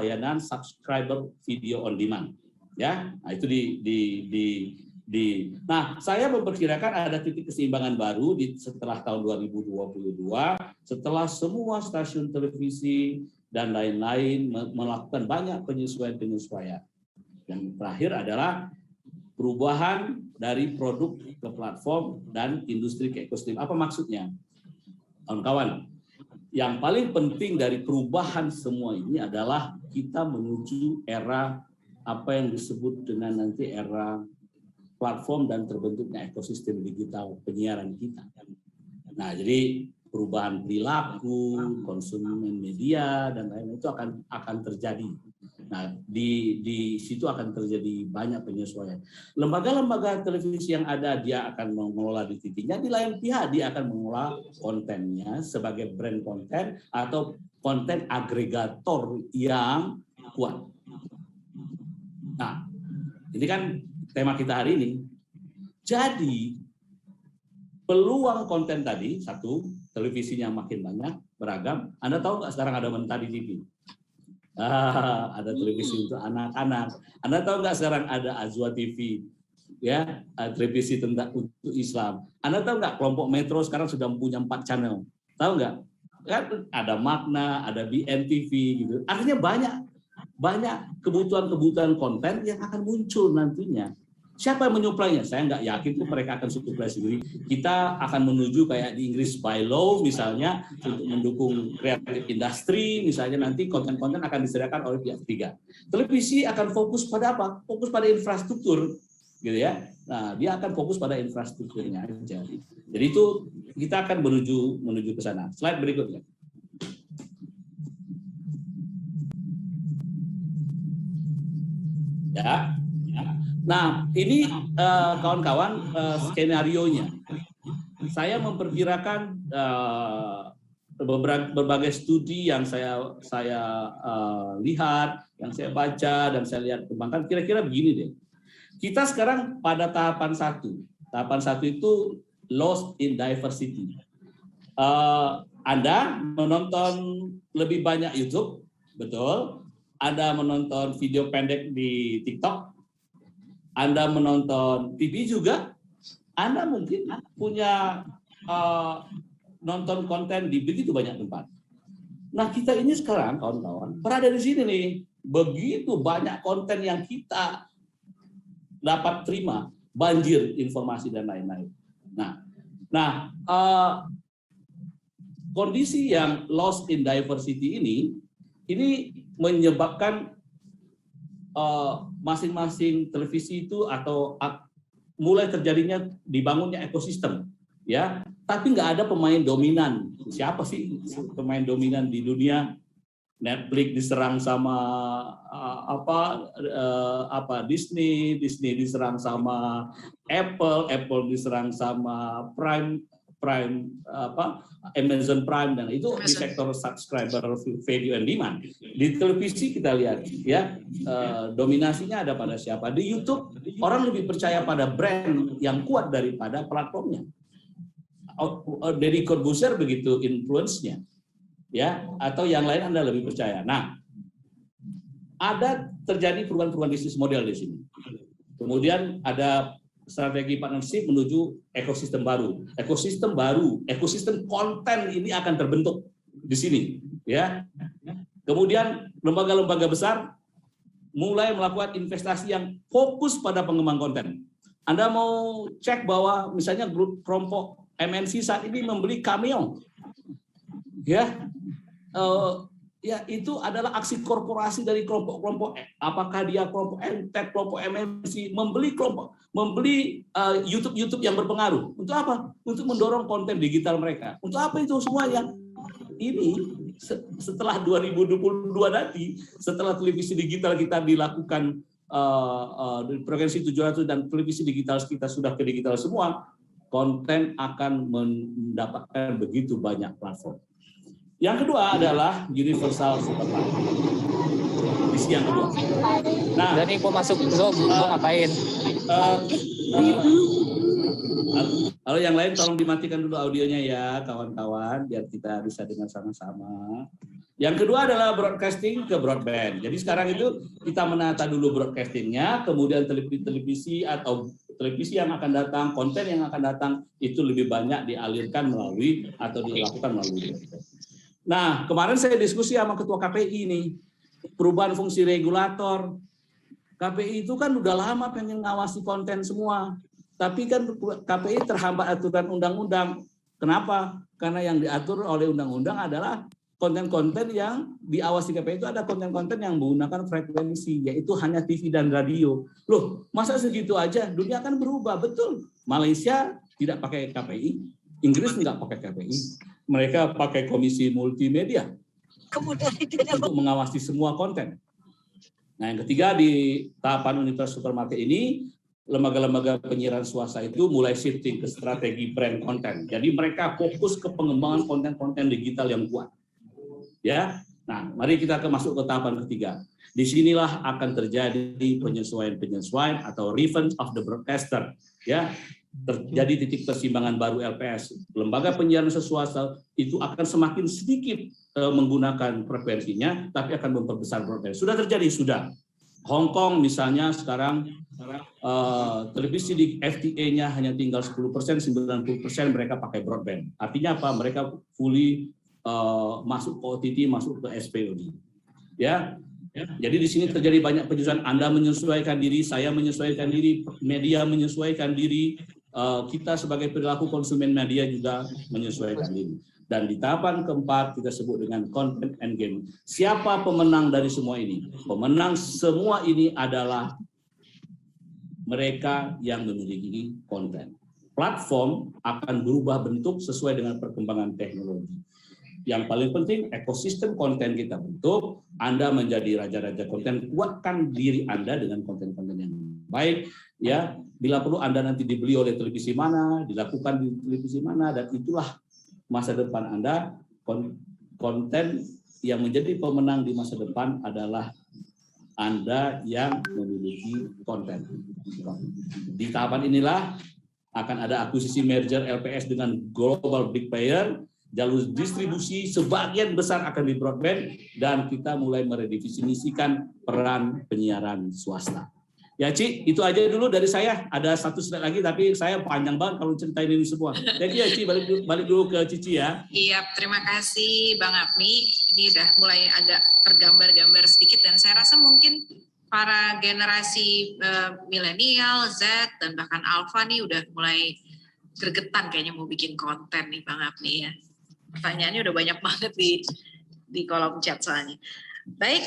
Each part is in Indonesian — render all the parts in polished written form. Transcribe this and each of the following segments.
layanan subscriber video on demand. Ya, nah itu Nah, saya memperkirakan ada titik keseimbangan baru setelah tahun 2022, setelah semua stasiun televisi dan lain-lain melakukan banyak penyesuaian. Yang terakhir adalah perubahan dari produk ke platform dan industri ke ekosistem. Apa maksudnya? Kawan-kawan, yang paling penting dari perubahan semua ini adalah kita menuju era apa yang disebut dengan nanti era platform dan terbentuknya ekosistem digital penyiaran kita. Nah, jadi perubahan perilaku, konsumen media dan lain-lain itu akan terjadi. Nah, di situ akan terjadi banyak penyesuaian. Lembaga-lembaga televisi yang ada dia akan mengelola di titiknya, di lain pihak dia akan mengelola kontennya sebagai brand konten atau konten agregator yang kuat. Nah, ini kan tema kita hari ini. Jadi, peluang konten tadi, satu, televisinya makin banyak, beragam. Anda tahu nggak sekarang ada Mentari TV? Ada televisi untuk anak-anak. Anda tahu nggak sekarang ada Azwa TV? Ya, televisi tentang untuk Islam. Anda tahu nggak kelompok Metro sekarang sudah punya 4 channel? Tahu nggak? Kan ada Magna, ada BNTV gitu. Artinya banyak kebutuhan konten yang akan muncul nantinya. Siapa yang menyuplainya? Saya nggak yakin tuh mereka akan suplai sendiri. Kita akan menuju kayak di Inggris by law misalnya untuk mendukung kreatif industri, misalnya nanti konten-konten akan disediakan oleh pihak ketiga. Televisi akan fokus pada apa? Fokus pada infrastruktur, gitu ya. Nah, dia akan fokus pada infrastrukturnya aja. Jadi itu kita akan menuju ke sana. Slide berikutnya. Ya. Nah, ini kawan-kawan skenario-nya. Saya memperkirakan berbagai studi yang saya lihat, yang saya baca dan saya lihat kembangkan, kira-kira begini deh. Kita sekarang pada tahapan 1. Tahapan 1 itu lost in diversity. Anda menonton lebih banyak YouTube, betul. Anda menonton video pendek di TikTok, Anda menonton TV juga, Anda mungkin punya nonton konten di begitu banyak tempat. Nah, kita ini sekarang, kawan-kawan, berada di sini nih. Begitu banyak konten yang kita dapat terima, banjir informasi dan lain-lain. Nah, kondisi yang lost in diversity ini menyebabkan masing-masing televisi itu atau mulai terjadinya dibangunnya ekosistem, ya. Tapi nggak ada pemain dominan. Siapa sih pemain dominan di dunia? Netflix diserang sama Disney diserang sama Apple diserang sama Amazon Prime, dan itu di sektor subscriber value and demand. Di televisi kita lihat ya, dominasinya ada pada siapa? Di YouTube orang lebih percaya pada brand yang kuat daripada platformnya. Deddy Corbuzier begitu influence-nya, ya, atau yang lain Anda lebih percaya. Nah, ada terjadi perubahan bisnis model di sini. Kemudian ada strategi partnership menuju ekosistem baru. Ekosistem konten ini akan terbentuk di sini, ya. Kemudian lembaga-lembaga besar mulai melakukan investasi yang fokus pada pengembang konten. Anda mau cek bahwa misalnya kelompok MNC saat ini membeli Cameo, ya. Ya, itu adalah aksi korporasi dari kelompok-kelompok, apakah dia kelompok MTech, kelompok MNC, membeli YouTube yang berpengaruh. Untuk apa? Untuk mendorong konten digital mereka. Untuk apa itu semuanya? Ini setelah 2022 nanti, setelah televisi digital kita dilakukan frekuensi 700 dan televisi digital kita sudah ke digital semua, konten akan mendapatkan begitu banyak platform. Yang kedua adalah universal supply. Misi yang kedua. Nah, jadi gua masuk Zoom, gua ngapain? Kalau yang lain tolong dimatikan dulu audionya ya, kawan-kawan, biar kita bisa dengar sama-sama. Yang kedua adalah broadcasting ke broadband. Jadi sekarang itu kita menata dulu broadcastingnya, kemudian televisi atau televisi yang akan datang, konten yang akan datang itu lebih banyak dialirkan melalui atau dilakukan melalui broadband. Nah, kemarin saya diskusi sama Ketua KPI nih, perubahan fungsi regulator. KPI itu kan udah lama pengen ngawasi konten semua, tapi kan KPI terhambat aturan undang-undang. Kenapa? Karena yang diatur oleh undang-undang adalah konten-konten yang diawasi KPI itu ada konten-konten yang menggunakan frekuensi, yaitu hanya TV dan radio. Loh, masa segitu aja? Dunia akan berubah, betul. Malaysia tidak pakai KPI, Inggris nggak pakai KPI. Mereka pakai komisi multimedia untuk mengawasi semua konten. Nah, yang ketiga di tahapan Universitas Supermarket ini, lembaga-lembaga penyiaran swasta itu mulai shifting ke strategi brand konten. Jadi mereka fokus ke pengembangan konten-konten digital yang kuat. Ya, nah mari kita masuk ke tahapan ketiga. Disinilah akan terjadi penyesuaian atau revenge of the broadcaster. Ya, terjadi titik keseimbangan baru LPS. Lembaga penyiaran swasta itu akan semakin sedikit menggunakan frekuensinya, tapi akan memperbesar broadband. Sudah terjadi, sudah. Hong Kong misalnya sekarang televisi di FTA-nya hanya tinggal 10%, 90% mereka pakai broadband. Artinya apa? Mereka fully masuk ke OTT, masuk ke SPOD. Ya. Jadi di sini terjadi banyak penyesuaian. Anda menyesuaikan diri, saya menyesuaikan diri, media menyesuaikan diri, kita sebagai perilaku konsumen media juga menyesuaikan diri. Dan di tahapan keempat kita sebut dengan content and game. Siapa pemenang dari semua ini? Pemenang semua ini adalah mereka yang memiliki konten. Platform akan berubah bentuk sesuai dengan perkembangan teknologi. Yang paling penting, ekosistem konten kita bentuk, Anda menjadi raja-raja konten, kuatkan diri Anda dengan konten-konten yang baik, ya. Bila perlu Anda nanti dibeli oleh televisi mana, dilakukan di televisi mana, dan itulah masa depan Anda. Konten yang menjadi pemenang di masa depan adalah Anda yang memiliki konten. Di tahapan inilah akan ada akuisisi merger LPS dengan global big player. Jalur distribusi sebagian besar akan di broadband, dan kita mulai meredefinisikan peran penyiaran swasta. Ya, Ci, itu aja dulu dari saya. Ada satu slide lagi, tapi saya panjang banget kalau ceritain ini semua. Jadi ya, Ci, balik dulu ke Cici ya. Iya, terima kasih Bang Apni. Ini udah mulai agak tergambar-gambar sedikit, dan saya rasa mungkin para generasi milenial, Z, dan bahkan Alpha nih udah mulai gregetan kayaknya mau bikin konten nih Bang Apni ya. Pertanyaannya udah banyak banget di kolom chat soalnya. Baik,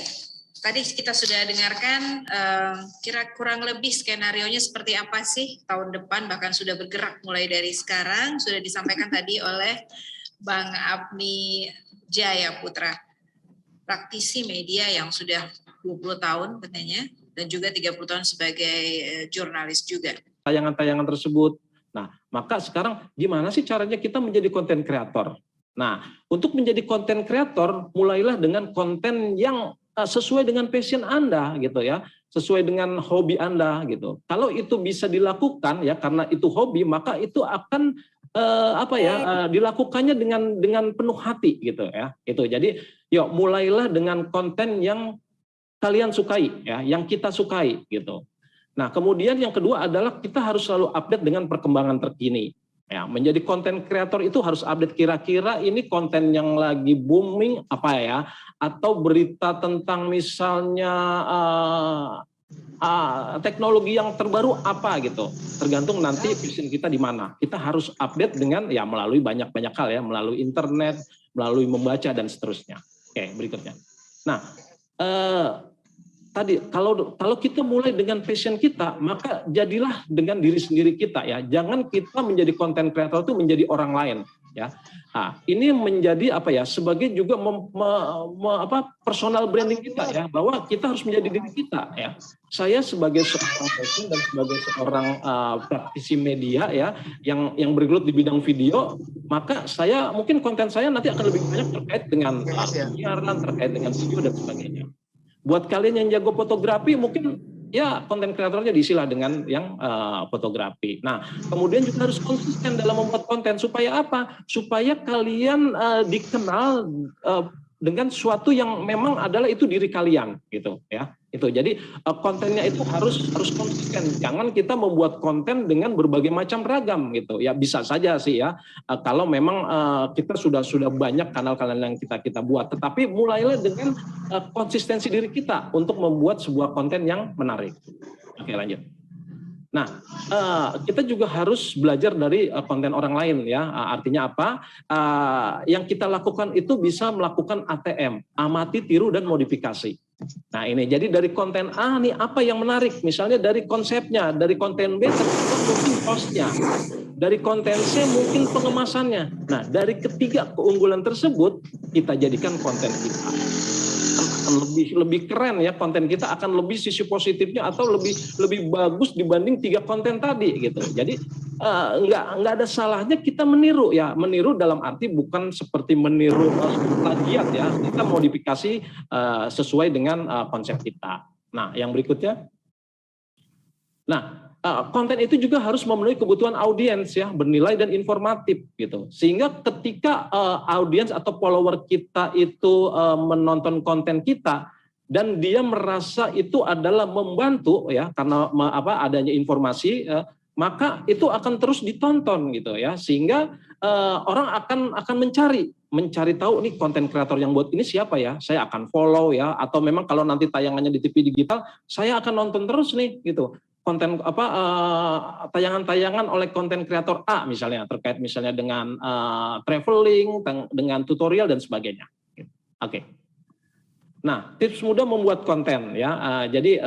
tadi kita sudah dengarkan kira kurang lebih skenarionya seperti apa sih tahun depan, bahkan sudah bergerak mulai dari sekarang, sudah disampaikan tadi oleh Bang Apni Jaya Putra, praktisi media yang sudah 20 tahun katanya, dan juga 30 tahun sebagai jurnalis juga. Tayangan-tayangan tersebut. Nah, maka sekarang gimana sih caranya kita menjadi konten kreator? Nah, untuk menjadi konten kreator, mulailah dengan konten yang sesuai dengan passion Anda gitu ya, sesuai dengan hobi Anda gitu. Kalau itu bisa dilakukan ya, karena itu hobi, maka itu akan dilakukannya dengan penuh hati gitu ya. Itu. Jadi, yuk mulailah dengan konten yang kalian sukai ya, yang kita sukai gitu. Nah, kemudian yang kedua adalah kita harus selalu update dengan perkembangan terkini. Ya, menjadi konten kreator itu harus update, kira-kira ini konten yang lagi booming apa ya, atau berita tentang misalnya teknologi yang terbaru apa gitu. Tergantung nanti passion kita di mana. Kita harus update dengan ya melalui banyak hal ya, melalui internet, melalui membaca dan seterusnya. Oke, berikutnya. Nah, tadi kalau kita mulai dengan passion kita, maka jadilah dengan diri sendiri kita ya. Jangan kita menjadi konten kreator itu menjadi orang lain ya. Nah, ini menjadi sebagai juga personal branding kita ya, bahwa kita harus menjadi diri kita ya. Saya sebagai seorang passion dan sebagai seorang praktisi media ya, yang bergelut di bidang video, maka saya mungkin konten saya nanti akan lebih banyak terkait dengan siaran, terkait dengan video dan sebagainya. Buat kalian yang jago fotografi, mungkin ya konten kreatornya diisilah dengan yang fotografi. Nah, kemudian juga harus konsisten dalam membuat konten. Supaya apa? Supaya kalian dikenal dengan sesuatu yang memang adalah itu diri kalian gitu ya. Itu jadi kontennya itu harus konsisten. Jangan kita membuat konten dengan berbagai macam ragam gitu ya. Bisa saja sih ya kalau memang kita sudah banyak kanal-kanal yang kita buat, tetapi mulailah dengan konsistensi diri kita untuk membuat sebuah konten yang menarik. Oke, lanjut. Nah, kita juga harus belajar dari konten orang lain ya. Artinya apa? Yang kita lakukan itu bisa melakukan ATM, amati, tiru, dan modifikasi. Nah ini, jadi dari konten A nih apa yang menarik? Misalnya dari konsepnya, dari konten B terdapat mungkin hostnya, dari konten C mungkin pengemasannya. Nah dari ketiga keunggulan tersebut kita jadikan konten kita. Lebih keren ya, konten kita akan lebih sisi positifnya atau lebih bagus dibanding 3 konten tadi gitu. Jadi nggak ada salahnya kita meniru ya, meniru dalam arti bukan seperti meniru plagiat ya, kita modifikasi sesuai dengan konsep kita. Nah yang berikutnya, konten itu juga harus memenuhi kebutuhan audiens ya, bernilai dan informatif gitu. Sehingga ketika audiens atau follower kita itu menonton konten kita dan dia merasa itu adalah membantu ya karena adanya informasi, maka itu akan terus ditonton gitu ya. Sehingga orang akan mencari tahu nih konten kreator yang buat ini siapa ya, saya akan follow ya, atau memang kalau nanti tayangannya di TV digital saya akan nonton terus nih gitu. Konten tayangan-tayangan oleh konten kreator A misalnya terkait misalnya dengan traveling, dengan tutorial dan sebagainya. Oke. Nah, tips mudah membuat konten ya. Jadi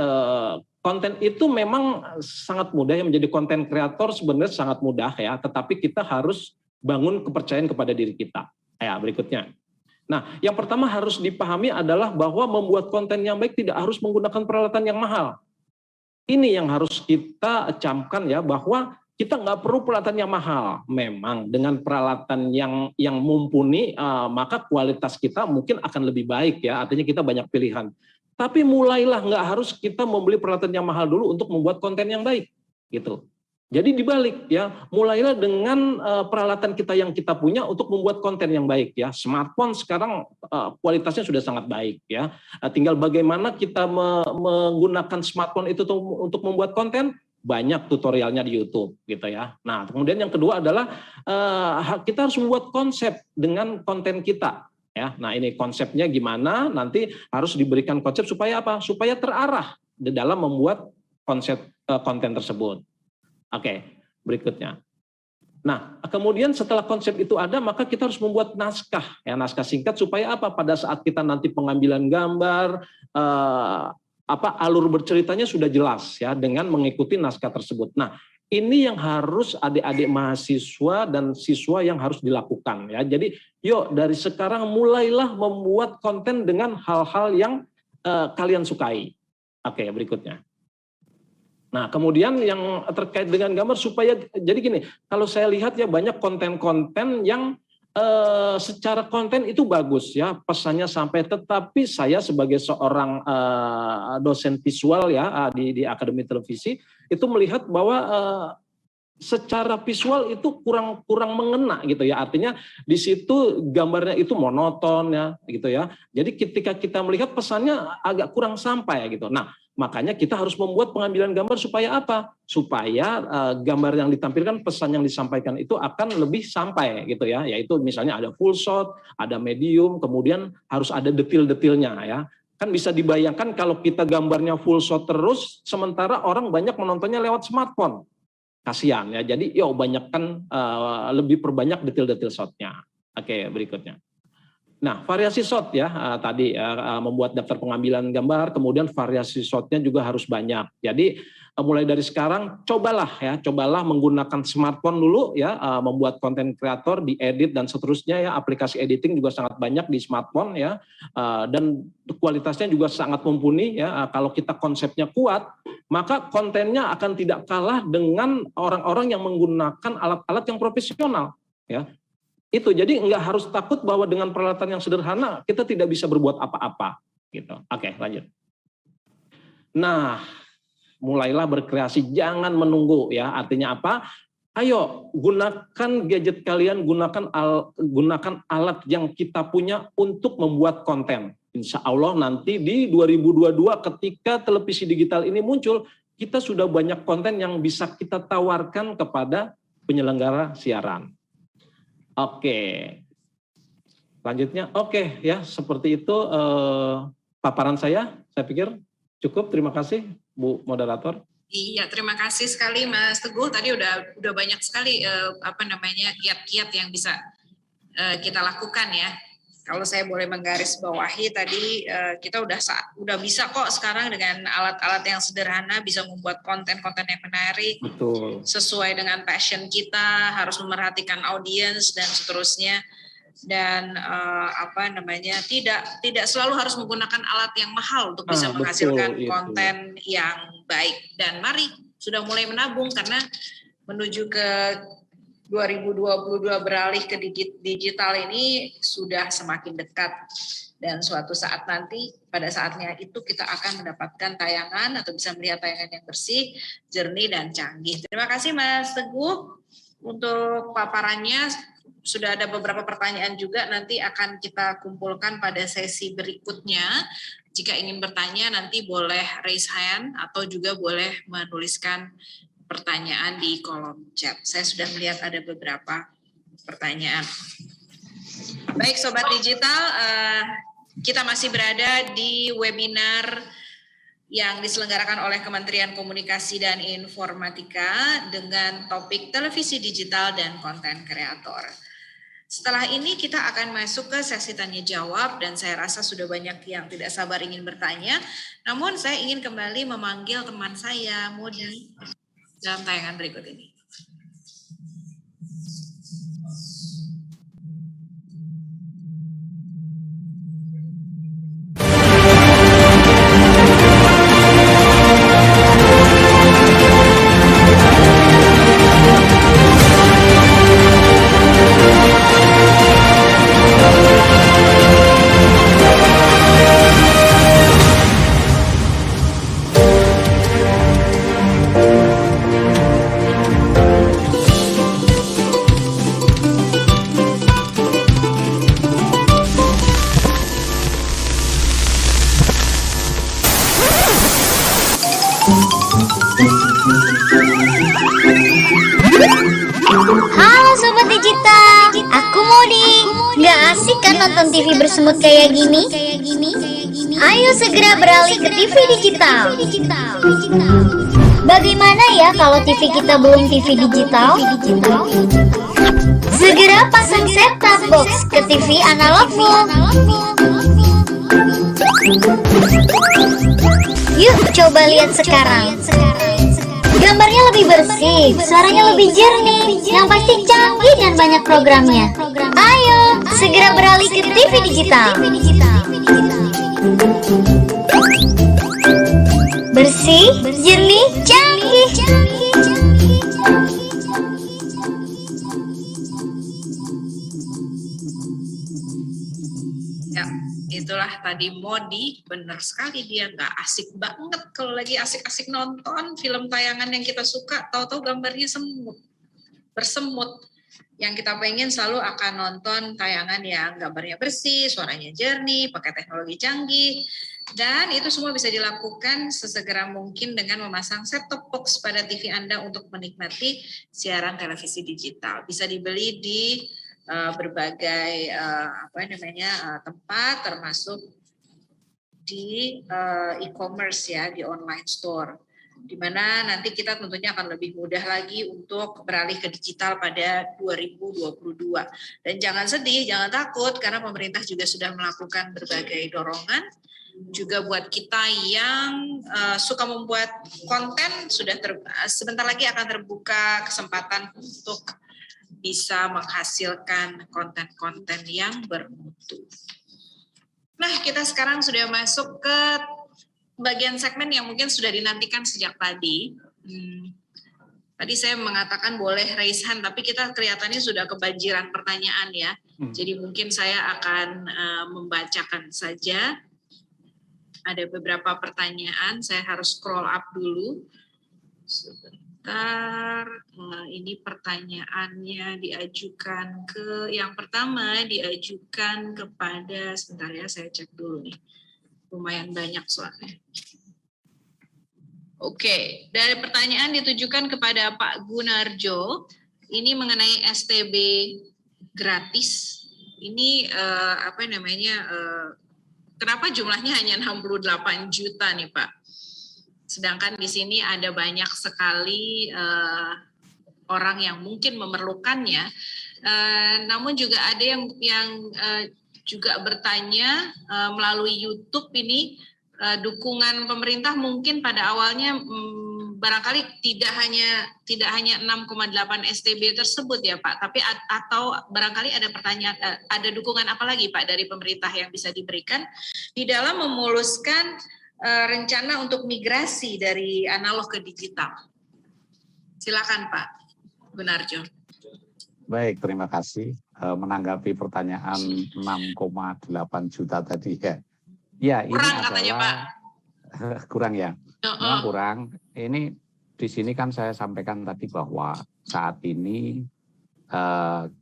konten itu memang sangat mudah ya, menjadi konten kreator sebenarnya sangat mudah ya, tetapi kita harus bangun kepercayaan kepada diri kita. Ya, berikutnya. Nah, yang pertama harus dipahami adalah bahwa membuat konten yang baik tidak harus menggunakan peralatan yang mahal. Ini yang harus kita camkan ya, bahwa kita nggak perlu peralatan yang mahal. Memang dengan peralatan yang mumpuni, maka kualitas kita mungkin akan lebih baik ya. Artinya kita banyak pilihan. Tapi mulailah, nggak harus kita membeli peralatan yang mahal dulu untuk membuat konten yang baik gitu. Jadi dibalik ya, mulailah dengan peralatan kita yang kita punya untuk membuat konten yang baik ya. Smartphone sekarang kualitasnya sudah sangat baik ya. Tinggal bagaimana kita menggunakan smartphone itu untuk membuat konten, banyak tutorialnya di YouTube gitu ya. Nah, kemudian yang kedua adalah kita harus membuat konsep dengan konten kita ya. Nah, ini konsepnya gimana? Nanti harus diberikan konsep supaya apa? Supaya terarah di dalam membuat konsep konten tersebut. Oke, berikutnya. Nah, kemudian setelah konsep itu ada, maka kita harus membuat naskah, ya, naskah singkat supaya apa? Pada saat kita nanti pengambilan gambar, alur berceritanya sudah jelas, ya, dengan mengikuti naskah tersebut. Nah, ini yang harus adik-adik mahasiswa dan siswa yang harus dilakukan, ya. Jadi, yuk dari sekarang mulailah membuat konten dengan hal-hal yang kalian sukai. Oke, berikutnya. Nah, kemudian yang terkait dengan gambar supaya jadi gini, kalau saya lihat ya banyak konten-konten yang secara konten itu bagus ya, pesannya sampai, tetapi saya sebagai seorang dosen visual ya di Akademi Televisi itu melihat bahwa secara visual itu kurang mengena gitu ya, artinya di situ gambarnya itu monoton ya gitu ya. Jadi ketika kita melihat pesannya agak kurang sampai gitu. Nah, makanya kita harus membuat pengambilan gambar supaya apa? Supaya gambar yang ditampilkan, pesan yang disampaikan itu akan lebih sampai gitu ya. Yaitu misalnya ada full shot, ada medium, kemudian harus ada detail-detailnya ya. Kan bisa dibayangkan kalau kita gambarnya full shot terus, sementara orang banyak menontonnya lewat smartphone. Kasihan ya. Jadi banyakkan lebih perbanyak detail-detail shotnya. Oke, berikutnya. Nah, variasi shot ya, tadi membuat daftar pengambilan gambar, kemudian variasi shotnya juga harus banyak. Jadi mulai dari sekarang cobalah menggunakan smartphone dulu ya, membuat konten kreator, diedit dan seterusnya ya. Aplikasi editing juga sangat banyak di smartphone ya, dan kualitasnya juga sangat mumpuni ya. Kalau kita konsepnya kuat, maka kontennya akan tidak kalah dengan orang-orang yang menggunakan alat-alat yang profesional ya. Itu jadi nggak harus takut bahwa dengan peralatan yang sederhana kita tidak bisa berbuat apa-apa gitu. Oke, lanjut. Nah, mulailah berkreasi, jangan menunggu ya. Artinya apa? Ayo gunakan gadget kalian, gunakan alat yang kita punya untuk membuat konten. Insya Allah nanti di 2022 ketika televisi digital ini muncul, kita sudah banyak konten yang bisa kita tawarkan kepada penyelenggara siaran. Oke, lanjutnya oke ya, seperti itu paparan saya pikir cukup. Terima kasih Bu Moderator. Iya, terima kasih sekali Mas Teguh. Tadi udah banyak sekali kiat-kiat yang bisa kita lakukan ya. Kalau saya boleh menggarisbawahi tadi, kita udah bisa kok sekarang dengan alat-alat yang sederhana bisa membuat konten-konten yang menarik. Betul. Sesuai dengan passion kita, harus memerhatikan audiens dan seterusnya. Dan tidak selalu harus menggunakan alat yang mahal untuk bisa menghasilkan konten yang baik. Dan mari sudah mulai menabung karena menuju ke 2022 beralih ke digital ini sudah semakin dekat, dan suatu saat nanti pada saatnya itu kita akan mendapatkan tayangan atau bisa melihat tayangan yang bersih, jernih dan canggih. Terima kasih Mas Teguh untuk paparannya. Sudah ada beberapa pertanyaan juga, nanti akan kita kumpulkan pada sesi berikutnya. Jika ingin bertanya nanti boleh raise hand atau juga boleh menuliskan pertanyaan di kolom chat. Saya sudah melihat ada beberapa pertanyaan. Baik Sobat Digital, kita masih berada di webinar yang diselenggarakan oleh Kementerian Komunikasi dan Informatika dengan topik televisi digital dan konten kreator. Setelah ini kita akan masuk ke sesi tanya jawab, dan saya rasa sudah banyak yang tidak sabar ingin bertanya. Namun saya ingin kembali memanggil teman saya, Modi, dalam tayangan berikut ini. Halo Sobat Digital, aku Modi. Nggak asik kan nonton TV bersemut kayak gini? Ayo segera beralih ke TV digital. Bagaimana ya kalau TV kita belum TV digital? Segera pasang set-top box ke TV analog full. Yuk coba lihat sekarang. Gambarnya lebih bersih, suaranya lebih jernih, yang pasti canggih dan banyak programnya. Ayo, segera beralih ke TV digital. Bersih, jernih, canggih. Ya, itulah tadi Modi, benar sekali dia nggak asik banget kalau lagi asik-asik nonton film tayangan yang kita suka, tahu-tahu gambarnya bersemut. Yang kita pengen selalu akan nonton tayangan yang gambarnya bersih, suaranya jernih, pakai teknologi canggih, dan itu semua bisa dilakukan sesegera mungkin dengan memasang set-top box pada TV Anda untuk menikmati siaran televisi digital. Bisa dibeli di berbagai tempat, termasuk di e-commerce ya, di online store, di mana nanti kita tentunya akan lebih mudah lagi untuk beralih ke digital pada 2022. Dan jangan sedih, jangan takut, karena pemerintah juga sudah melakukan berbagai dorongan. Juga buat kita yang suka membuat konten, sebentar lagi akan terbuka kesempatan untuk bisa menghasilkan konten-konten yang bermutu. Nah, kita sekarang sudah masuk ke bagian segmen yang mungkin sudah dinantikan sejak tadi. Tadi saya mengatakan boleh raise hand, tapi kita kelihatannya sudah kebanjiran pertanyaan ya. Jadi mungkin saya akan membacakan saja. Ada beberapa pertanyaan, saya harus scroll up dulu. Sebentar, Ini pertanyaannya diajukan yang pertama diajukan kepada, sebentar ya saya cek dulu nih. Lumayan banyak soalnya. Oke, dari pertanyaan ditujukan kepada Pak Gunarjo. Ini mengenai STB gratis. Ini kenapa jumlahnya hanya 68 juta nih Pak? Sedangkan di sini ada banyak sekali orang yang mungkin memerlukannya. Namun juga ada yang juga bertanya melalui YouTube ini, dukungan pemerintah mungkin pada awalnya barangkali tidak hanya 6,8 STB tersebut ya Pak, tapi atau barangkali ada pertanyaan, ada dukungan apa lagi Pak dari pemerintah yang bisa diberikan di dalam memuluskan rencana untuk migrasi dari analog ke digital. Silakan Pak Gunarjo. Baik, terima kasih. Menanggapi pertanyaan 6,8 juta tadi ya. Ya, ini kurang katanya Pak. Kurang ya. Memang kurang. Ini di sini kan saya sampaikan tadi bahwa saat ini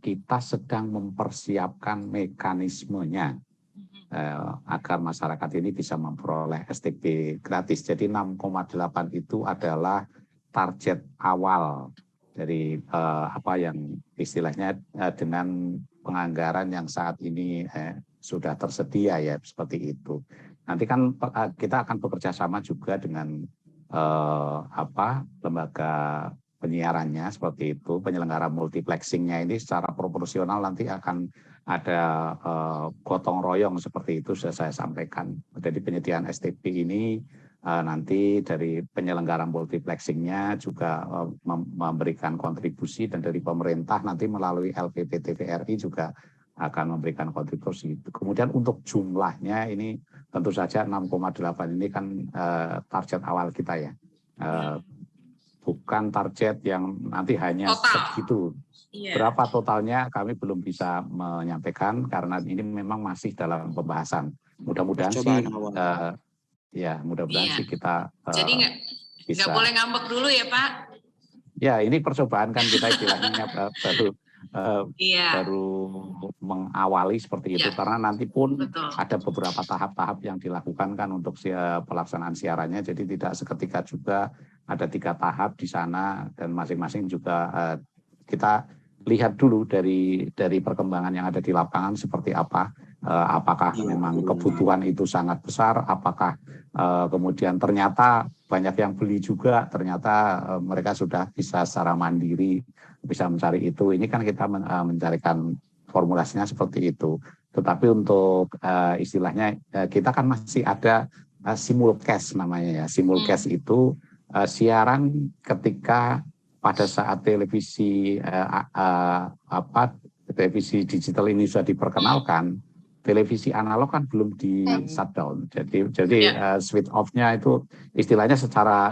kita sedang mempersiapkan mekanismenya agar masyarakat ini bisa memperoleh STB gratis. Jadi 6,8 itu adalah target awal dari apa yang istilahnya dengan penganggaran yang saat ini sudah tersedia ya, seperti itu. Nanti kan kita akan bekerja sama juga dengan lembaga penyiarannya seperti itu, penyelenggara multiplexingnya ini secara proporsional nanti akan ada gotong royong seperti itu sudah saya sampaikan. Jadi penyediaan STB ini nanti dari penyelenggara multiplexingnya juga memberikan kontribusi, dan dari pemerintah nanti melalui LPP TVRI juga akan memberikan kontribusi. Kemudian untuk jumlahnya ini tentu saja 6,8 ini kan target awal kita ya. Bukan target yang nanti hanya segitu. Berapa totalnya kami belum bisa menyampaikan karena ini memang masih dalam pembahasan. Mudah-mudahan sih mudah-mudahan sih kita jadi nggak boleh ngambek dulu ya Pak. Ya, ini percobaan kan kita istilahnya baru mengawali seperti itu, karena nanti pun ada beberapa tahap-tahap yang dilakukan kan untuk pelaksanaan siarannya, jadi tidak seketika juga, ada 3 tahap di sana, dan masing-masing juga kita lihat dulu dari perkembangan yang ada di lapangan seperti apa, apakah memang kebutuhan itu sangat besar, apakah kemudian ternyata banyak yang beli juga, ternyata mereka sudah bisa secara mandiri bisa mencari itu. Ini kan kita mencarikan formulasinya seperti itu. Tetapi untuk istilahnya kita kan masih ada simulcast namanya ya. Simulcast itu siaran ketika pada saat televisi televisi digital ini sudah diperkenalkan, televisi analog kan belum di shutdown. Jadi switch off-nya itu istilahnya secara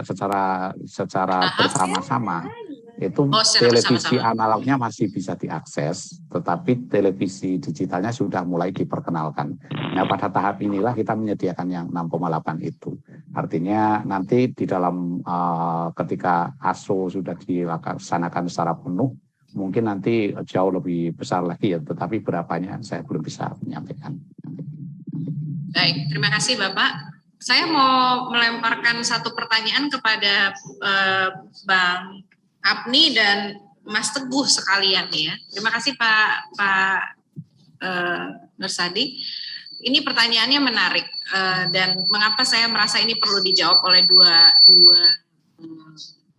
bersama-sama. Itu televisi analognya masih bisa diakses, tetapi televisi digitalnya sudah mulai diperkenalkan. Nah, pada tahap inilah kita menyediakan yang 6,8 itu. Artinya nanti di dalam ketika ASO sudah dilaksanakan secara penuh, mungkin nanti jauh lebih besar lagi ya, tetapi berapanya saya belum bisa menyampaikan. Baik, terima kasih Bapak. Saya mau melemparkan satu pertanyaan kepada Bang Apni dan Mas Teguh sekalian ya. Terima kasih Pak Nursadi. Ini pertanyaannya menarik dan mengapa saya merasa ini perlu dijawab oleh dua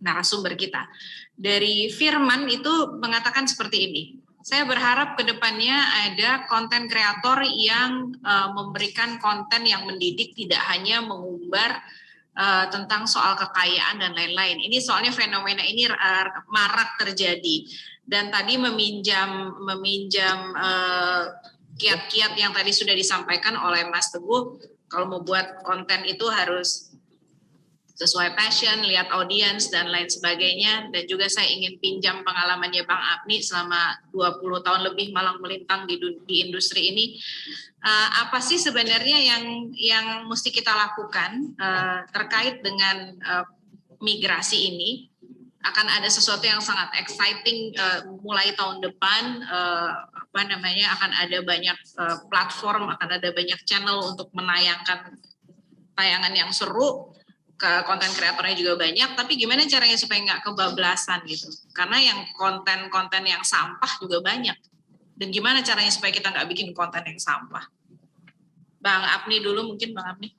narasumber kita. Dari Firman itu mengatakan seperti ini. Saya berharap ke depannya ada konten kreator yang memberikan konten yang mendidik, tidak hanya mengumbar tentang soal kekayaan dan lain-lain. Ini soalnya fenomena ini marak terjadi. Dan tadi meminjam kiat-kiat yang tadi sudah disampaikan oleh Mas Teguh, kalau mau buat konten itu harus sesuai passion, lihat audiens dan lain sebagainya. Dan juga saya ingin pinjam pengalamannya Bang Apni selama 20 tahun lebih malang melintang di industri ini. Apa sih sebenarnya yang mesti kita lakukan terkait dengan migrasi ini? akan ada sesuatu yang sangat exciting mulai tahun depan. Akan ada banyak platform, akan ada banyak channel untuk menayangkan tayangan yang seru. Konten kreatornya juga banyak, tapi gimana caranya supaya nggak kebablasan gitu? Karena yang konten-konten yang sampah juga banyak. Dan gimana caranya supaya kita nggak bikin konten yang sampah? Bang Apni dulu mungkin, Bang Apni.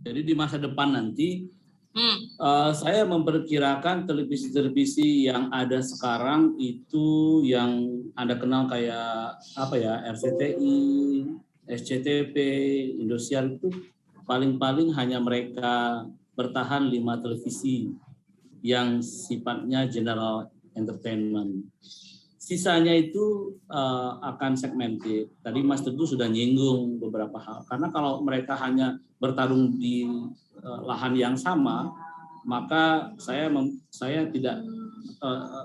Jadi di masa depan nanti, saya memperkirakan televisi-televisi yang ada sekarang itu yang Anda kenal kayak RCTI, SCTV, Indosiar itu paling-paling hanya mereka bertahan 5 televisi yang sifatnya general entertainment. Sisanya itu akan segmented. Tadi Mas Teguh sudah nyinggung beberapa hal. Karena kalau mereka hanya bertarung di lahan yang sama, maka saya tidak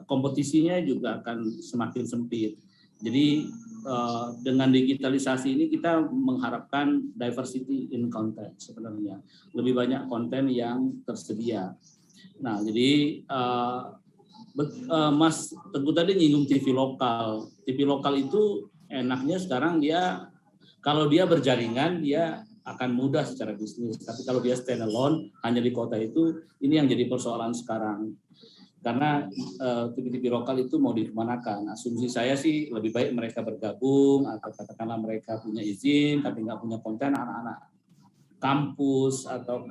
kompetisinya juga akan semakin sempit. Jadi dengan digitalisasi ini kita mengharapkan diversity in content sebenarnya. Lebih banyak konten yang tersedia. Nah, jadi Mas Teguh tadi nyinggung TV lokal. TV lokal itu enaknya sekarang kalau dia berjaringan dia akan mudah secara bisnis. Tapi kalau dia stand alone hanya di kota itu, ini yang jadi persoalan sekarang. Karena TV-TV lokal itu mau dimanakan. Asumsi saya sih lebih baik mereka bergabung atau katakanlah mereka punya izin tapi nggak punya konten, anak-anak kampus atau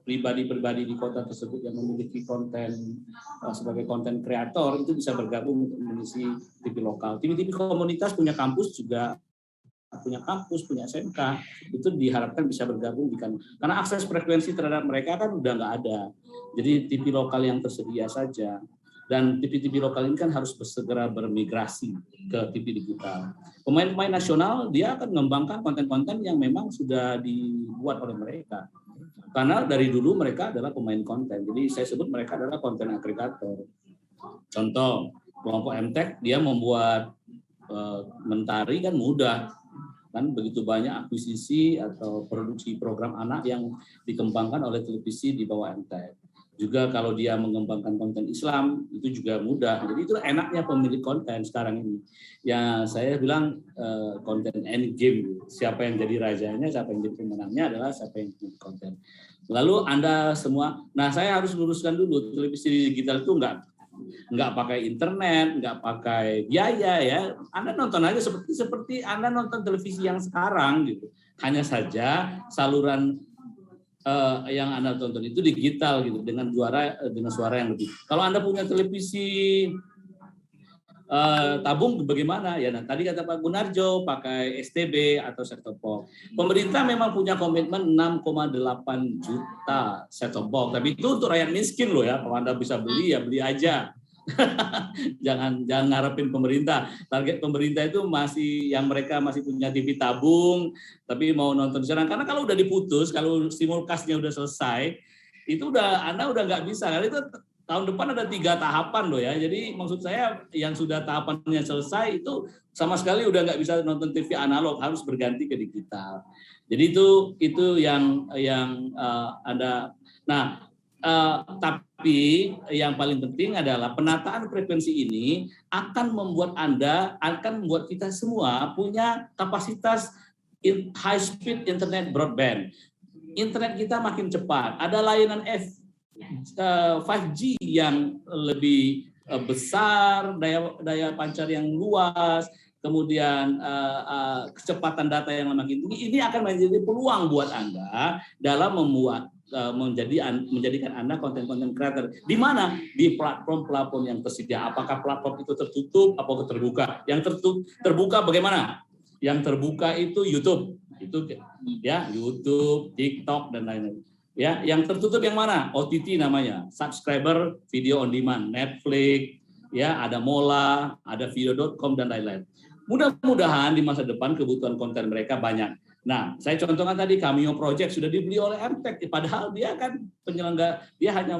pribadi-pribadi di kota tersebut yang memiliki konten sebagai konten kreator itu bisa bergabung untuk mengisi TV lokal. TV-TV komunitas punya kampus juga, punya SMK, itu diharapkan bisa bergabung karena akses frekuensi terhadap mereka kan udah nggak ada. Jadi TV lokal yang tersedia saja. Dan TV-TV lokal ini kan harus segera bermigrasi ke TV digital. Pemain-pemain nasional dia akan mengembangkan konten-konten yang memang sudah dibuat oleh mereka. Karena dari dulu mereka adalah pemain konten. Jadi saya sebut mereka adalah konten agregator. Contoh, kelompok MTech dia membuat Mentari kan mudah. Kan begitu banyak akuisisi atau produksi program anak yang dikembangkan oleh televisi di bawah MTech. Juga kalau dia mengembangkan konten Islam itu juga mudah. Jadi itu enaknya pemilik konten sekarang ini. Ya saya bilang konten end game. Siapa yang jadi rajanya, siapa yang jadi pemenangnya adalah siapa yang punya konten. Lalu Anda semua, nah saya harus luruskan dulu, televisi digital itu nggak pakai internet, nggak pakai biaya ya. Anda nonton aja seperti Anda nonton televisi yang sekarang gitu. Hanya saja saluran yang Anda tonton itu digital gitu dengan suara yang lebih. Kalau Anda punya televisi tabung bagaimana ya? Nah, tadi kata Pak Gunarjo pakai STB atau set-top box. Pemerintah memang punya komitmen 6,8 juta set-top box. Tapi itu untuk rakyat miskin loh ya. Kalau Anda bisa beli ya beli aja. jangan ngarepin pemerintah. Target pemerintah itu mereka masih punya TV tabung tapi mau nonton sekarang, karena kalau udah diputus, kalau simulcastnya udah selesai itu Anda udah nggak bisa. Karena itu tahun depan ada 3 tahapan loh ya. Jadi maksud saya yang sudah tahapannya selesai itu sama sekali udah nggak bisa nonton TV analog, harus berganti ke digital. Jadi itu yang Anda. Nah, tapi yang paling penting adalah penataan frekuensi ini akan membuat kita semua punya kapasitas high speed internet broadband. Internet kita makin cepat, ada layanan 5G yang lebih besar, daya pancar yang luas, kemudian kecepatan data yang makin tinggi. Ini akan menjadi peluang buat Anda dalam menjadikan Anda konten-konten creator. Di mana? Di platform-platform yang tersedia. Apakah platform itu tertutup atau terbuka? Yang terbuka bagaimana? Yang terbuka itu YouTube. Itu ya, YouTube, TikTok dan lain-lain. Ya, yang tertutup yang mana? OTT namanya. Subscriber video on demand, Netflix, ya, ada Mola, ada video.com dan lain-lain. Mudah-mudahan di masa depan kebutuhan konten mereka banyak. Nah, saya contohkan tadi Cameo Project sudah dibeli oleh MTech, padahal dia kan penyelenggara, dia hanya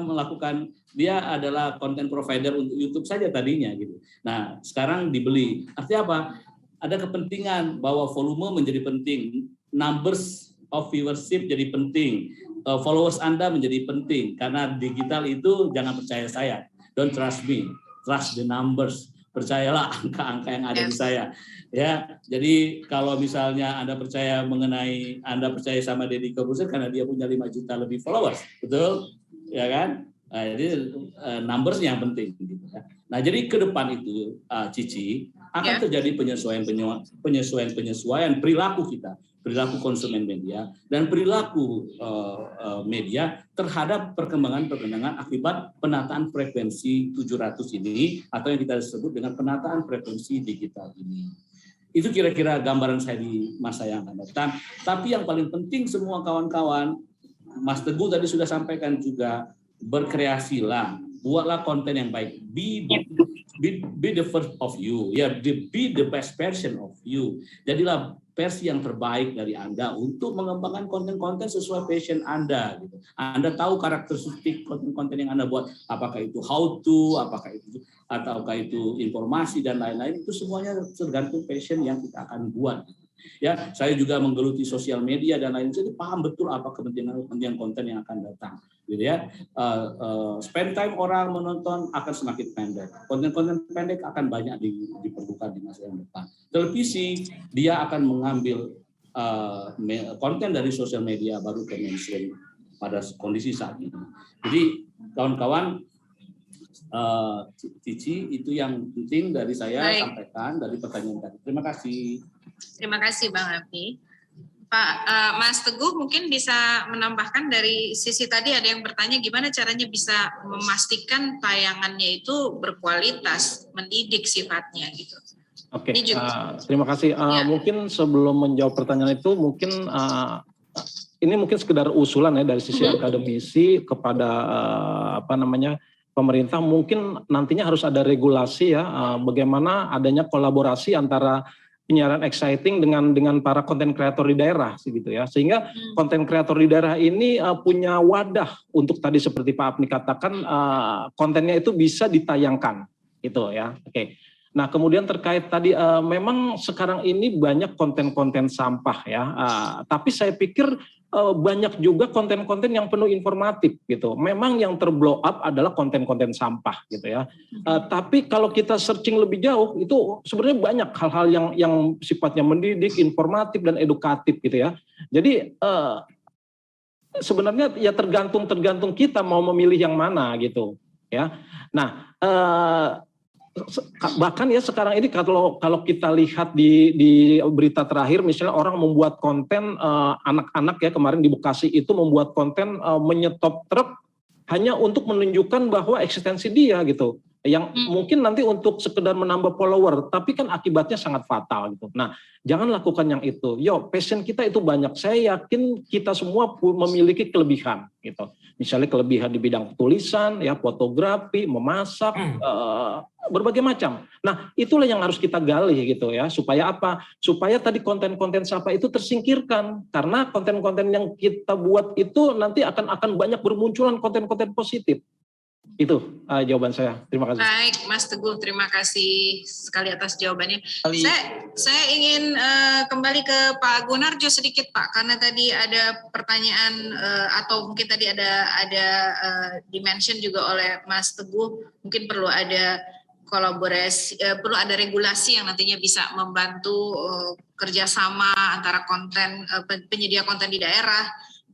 dia adalah content provider untuk YouTube saja tadinya gitu. Nah, sekarang dibeli. Artinya apa? Ada kepentingan bahwa volume menjadi penting, numbers of viewership jadi penting. followers Anda menjadi penting karena digital itu jangan percaya saya, don't trust me, trust the numbers, percayalah angka-angka yang ada di saya. Ya, jadi kalau misalnya Anda percaya sama Deddy Corbuzier karena dia punya 5 juta lebih followers, betul? Ya kan? Nah, jadi numbers-nya yang penting gitu ya. Nah, jadi ke depan itu Cici akan terjadi penyesuaian perilaku kita, perilaku konsumen media dan perilaku media terhadap perkembangan akibat penataan frekuensi 700 ini atau yang kita sebut dengan penataan frekuensi digital ini. Itu kira-kira gambaran saya di masa yang akan datang. Tapi yang paling penting semua kawan-kawan, Mas Teguh tadi sudah sampaikan juga, berkreasilah, buatlah konten yang baik. Be the first of you, be the best version of you. Jadilah versi yang terbaik dari Anda untuk mengembangkan konten-konten sesuai passion Anda. Gitu. Anda tahu karakteristik konten-konten yang Anda buat, apakah itu how to, ataukah itu informasi dan lain-lain, itu semuanya tergantung passion yang kita akan buat. Ya, saya juga menggeluti sosial media dan lain-lain, jadi paham betul apa kepentingan konten yang akan datang. Gitu ya, spend time orang menonton akan semakin pendek, konten-konten pendek akan banyak diperlukan di masa yang depan. Televisi dia akan mengambil konten dari sosial media baru ke mainstream pada kondisi saat ini. Jadi kawan-kawan, Cici, itu yang penting dari saya sampaikan dari pertanyaan tadi. Terima kasih. Terima kasih Bang Afni. Pak Mas Teguh mungkin bisa menambahkan dari sisi tadi ada yang bertanya gimana caranya bisa memastikan tayangannya itu berkualitas, mendidik sifatnya gitu. Oke, terima kasih. Mungkin sebelum menjawab pertanyaan itu mungkin ini mungkin sekedar usulan ya dari sisi akademisi kepada pemerintah, mungkin nantinya harus ada regulasi ya bagaimana adanya kolaborasi antara penyiaran exciting dengan para konten kreator di daerah gitu ya, sehingga konten kreator di daerah ini punya wadah untuk tadi seperti Pak Apni katakan kontennya itu bisa ditayangkan gitu ya. Oke. Nah kemudian terkait tadi memang sekarang ini banyak konten-konten sampah ya, tapi saya pikir banyak juga konten-konten yang penuh informatif gitu. Memang yang terblow up adalah konten-konten sampah gitu ya. Tapi kalau kita searching lebih jauh itu sebenarnya banyak hal-hal yang sifatnya mendidik, informatif dan edukatif gitu ya. Jadi sebenarnya ya tergantung kita mau memilih yang mana gitu ya. Nah bahkan ya sekarang ini kalau kita lihat di berita terakhir misalnya orang membuat konten anak-anak ya kemarin di Bekasi itu membuat konten menyetop truk hanya untuk menunjukkan bahwa eksistensi dia gitu, yang mungkin nanti untuk sekedar menambah follower tapi kan akibatnya sangat fatal gitu. Nah jangan lakukan yang itu. Passion kita itu banyak, saya yakin kita semua memiliki kelebihan gitu. Misalnya kelebihan di bidang tulisan, ya fotografi, memasak, berbagai macam. Nah, itulah yang harus kita gali gitu ya. Supaya apa? Supaya tadi konten-konten sampah itu tersingkirkan. Karena konten-konten yang kita buat itu nanti akan banyak bermunculan konten-konten positif. Itu jawaban saya. Terima kasih. Baik, Mas Teguh, terima kasih sekali atas jawabannya. Saya ingin kembali ke Pak Gunarjo sedikit, Pak, karena tadi ada pertanyaan atau mungkin tadi ada dimention juga oleh Mas Teguh, mungkin perlu ada kolaborasi, perlu ada regulasi yang nantinya bisa membantu kerjasama antara penyedia konten di daerah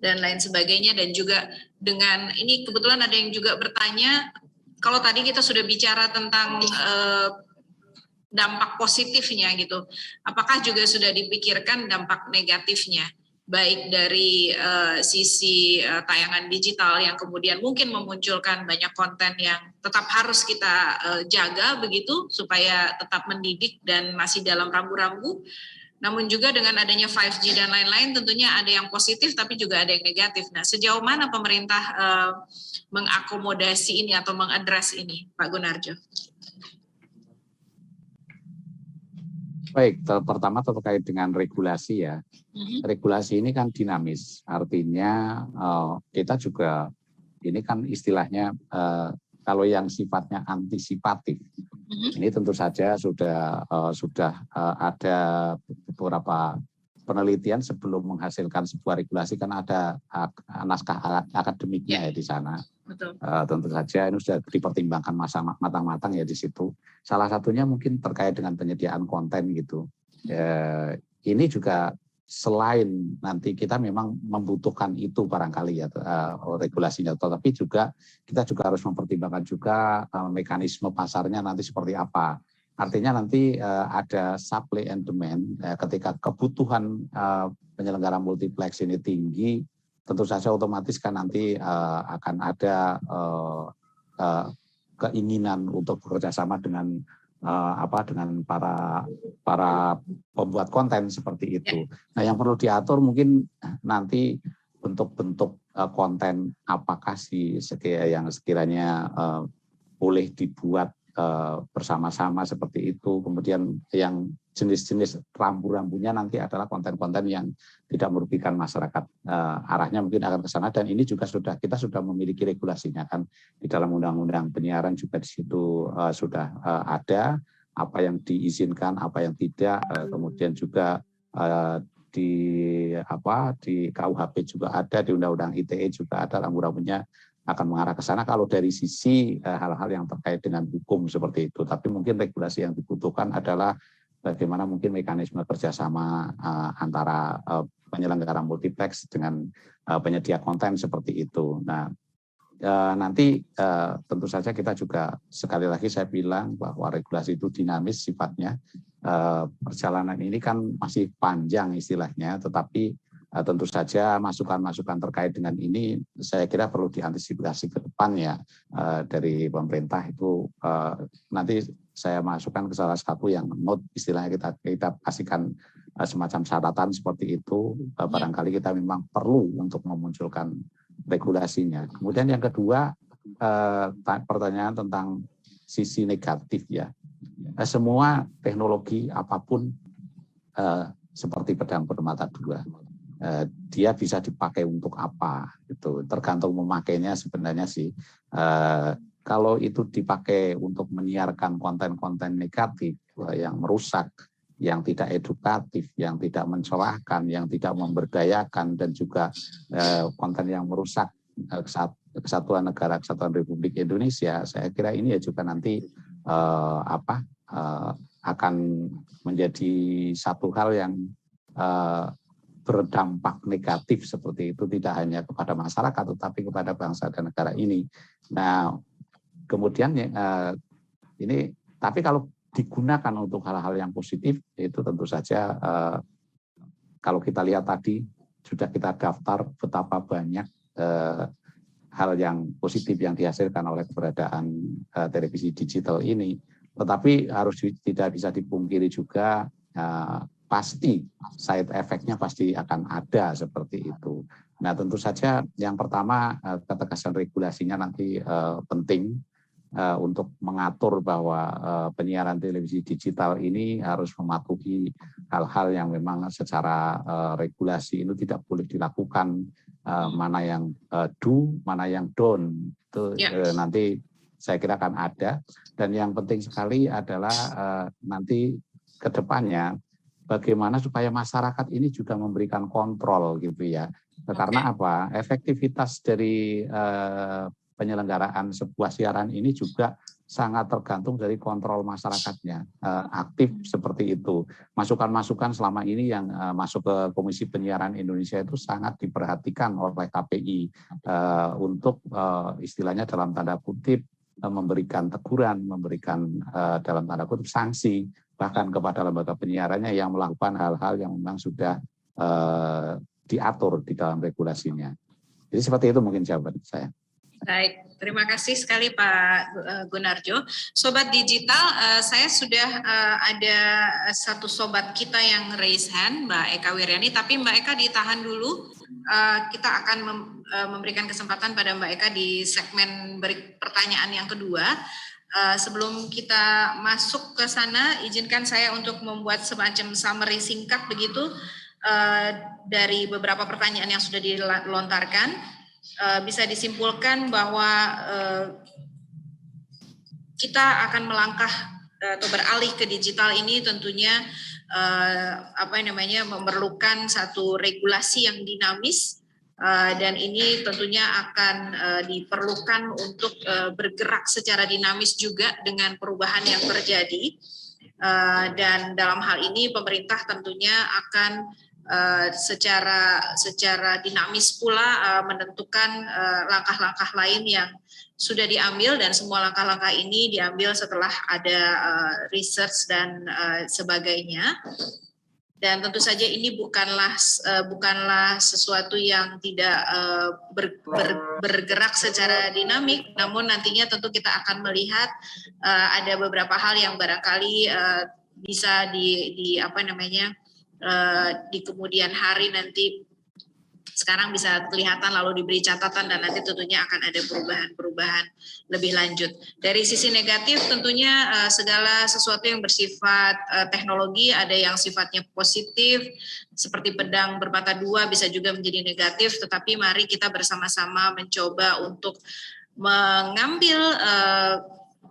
dan lain sebagainya, dan juga dengan ini kebetulan ada yang juga bertanya, kalau tadi kita sudah bicara tentang dampak positifnya gitu, apakah juga sudah dipikirkan dampak negatifnya, baik dari sisi tayangan digital yang kemudian mungkin memunculkan banyak konten yang tetap harus kita jaga begitu, supaya tetap mendidik dan masih dalam rambu-rambu. Namun juga dengan adanya 5G dan lain-lain tentunya ada yang positif tapi juga ada yang negatif. Nah, sejauh mana pemerintah mengakomodasi ini atau mengadres ini, Pak Gunarjo? Baik, pertama terkait dengan regulasi ya. Regulasi ini kan dinamis, artinya kita juga ini kan istilahnya kalau yang sifatnya antisipatif. Ini tentu saja sudah ada beberapa penelitian sebelum menghasilkan sebuah regulasi kan ada naskah akademiknya ya di sana. Betul. Tentu saja ini sudah dipertimbangkan matang-matang ya di situ. Salah satunya mungkin terkait dengan penyediaan konten gitu. Ini juga selain nanti kita memang membutuhkan itu barangkali ya regulasinya, tetapi juga kita juga harus mempertimbangkan juga mekanisme pasarnya nanti seperti apa. Artinya nanti ada supply and demand. Ketika kebutuhan penyelenggara multiplex ini tinggi, tentu saja otomatis kan nanti akan ada keinginan untuk bekerja sama dengan dengan para pembuat konten seperti itu. Nah, yang perlu diatur mungkin nanti bentuk-bentuk konten apakah sih yang sekiranya boleh dibuat bersama-sama seperti itu. Kemudian yang jenis-jenis rambu-rambunya nanti adalah konten-konten yang tidak merugikan masyarakat. Arahnya mungkin akan ke sana, dan ini juga kita sudah memiliki regulasinya kan di dalam undang-undang penyiaran juga di situ sudah ada apa yang diizinkan, apa yang tidak. Kemudian juga di KUHP juga ada, di Undang-Undang ITE juga ada rambu-rambunya akan mengarah ke sana kalau dari sisi hal-hal yang terkait dengan hukum seperti itu. Tapi mungkin regulasi yang dibutuhkan adalah bagaimana mungkin mekanisme kerjasama antara penyelenggara multiplex dengan penyedia konten seperti itu. Nah, nanti tentu saja kita juga sekali lagi saya bilang bahwa regulasi itu dinamis sifatnya. Perjalanan ini kan masih panjang istilahnya, tetapi tentu saja masukan-masukan terkait dengan ini saya kira perlu diantisipasi ke depan ya dari pemerintah itu. Nanti saya masukkan ke salah satu yang note istilahnya kita kasihkan semacam syaratan seperti itu. Barangkali kita memang perlu untuk memunculkan regulasinya. Kemudian yang kedua pertanyaan tentang sisi negatif ya. Semua teknologi apapun seperti pedang bermata dua. Dia bisa dipakai untuk apa itu tergantung memakainya sebenarnya sih. Kalau itu dipakai untuk menyiarkan konten-konten negatif yang merusak, yang tidak edukatif, yang tidak mencerahkan, yang tidak memberdayakan, dan juga konten yang merusak kesatuan negara kesatuan Republik Indonesia, saya kira ini ya juga nanti akan menjadi satu hal yang berdampak negatif seperti itu, tidak hanya kepada masyarakat tetapi kepada bangsa dan negara ini. Nah, kemudian ini tapi kalau digunakan untuk hal-hal yang positif itu tentu saja kalau kita lihat tadi sudah kita daftar betapa banyak hal yang positif yang dihasilkan oleh keberadaan televisi digital ini, tetapi tidak bisa dipungkiri juga pasti side effect-nya pasti akan ada seperti itu. Nah, tentu saja yang pertama ketegasan regulasinya nanti penting untuk mengatur bahwa penyiaran televisi digital ini harus mematuhi hal-hal yang memang secara regulasi itu tidak boleh dilakukan, mana yang do, mana yang don't. Itu nanti saya kira akan ada. Dan yang penting sekali adalah nanti ke depannya bagaimana supaya masyarakat ini juga memberikan kontrol gitu ya. Karena apa? Efektivitas dari penyelenggaraan sebuah siaran ini juga sangat tergantung dari kontrol masyarakatnya. Aktif seperti itu. Masukan-masukan selama ini yang masuk ke Komisi Penyiaran Indonesia itu sangat diperhatikan oleh KPI untuk istilahnya dalam tanda kutip memberikan teguran, memberikan dalam tanda kutip sanksi bahkan kepada lembaga penyiarannya yang melakukan hal-hal yang memang sudah diatur di dalam regulasinya. Jadi seperti itu mungkin jawaban saya. Baik, terima kasih sekali Pak Gunarjo. Sobat Digital, saya sudah ada satu sobat kita yang raise hand, Mbak Eka Wiryani, tapi Mbak Eka ditahan dulu. Kita akan memberikan kesempatan pada Mbak Eka di segmen pertanyaan yang kedua. Sebelum kita masuk ke sana, izinkan saya untuk membuat semacam summary singkat begitu dari beberapa pertanyaan yang sudah dilontarkan. Bisa disimpulkan bahwa kita akan melangkah atau beralih ke digital ini tentunya memerlukan satu regulasi yang dinamis, dan ini tentunya akan diperlukan untuk bergerak secara dinamis juga dengan perubahan yang terjadi. Dan dalam hal ini pemerintah tentunya akan secara dinamis pula menentukan langkah-langkah lain yang sudah diambil, dan semua langkah-langkah ini diambil setelah ada research dan sebagainya. Dan tentu saja ini bukanlah sesuatu yang tidak bergerak secara dinamik, namun nantinya tentu kita akan melihat ada beberapa hal yang barangkali bisa di kemudian hari nanti sekarang bisa kelihatan lalu diberi catatan, dan nanti tentunya akan ada perubahan-perubahan lebih lanjut. Dari sisi negatif tentunya segala sesuatu yang bersifat teknologi ada yang sifatnya positif seperti pedang bermata dua, bisa juga menjadi negatif, tetapi mari kita bersama-sama mencoba untuk mengambil